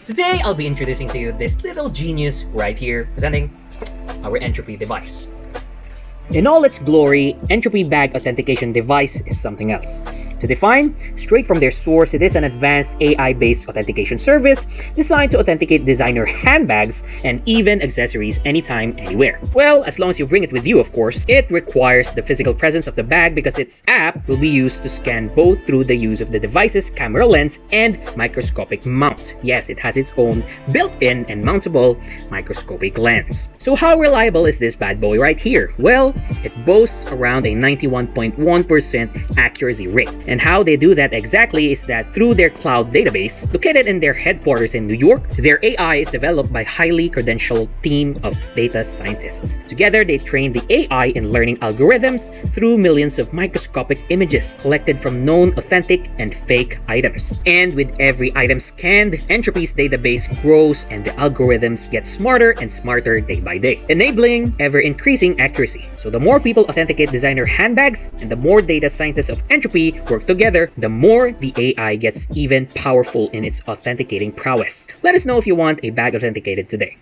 Today, I'll be introducing to you this little genius right here, presenting our Entrupy device. In all its glory, Entrupy bag authentication device is something else. To define, straight from their source, it is an advanced AI-based authentication service designed to authenticate designer handbags and even accessories anytime, anywhere. Well, as long as you bring it with you, of course. It requires the physical presence of the bag because its app will be used to scan both through the use of the device's camera lens and microscopic mount. Yes, it has its own built-in and mountable microscopic lens. So how reliable is this bad boy right here? Well, it boasts around a 91.1% accuracy rate. And how they do that exactly is that through their cloud database, located in their headquarters in New York, their AI is developed by a highly credentialed team of data scientists. Together, they train the AI in learning algorithms through millions of microscopic images collected from known authentic and fake items. And with every item scanned, Entrupy's database grows and the algorithms get smarter and smarter day by day, enabling ever-increasing accuracy. So the more people authenticate designer handbags and the more data scientists of Entrupy work together, the more the AI gets even powerful in its authenticating prowess. Let us know if you want a bag authenticated today.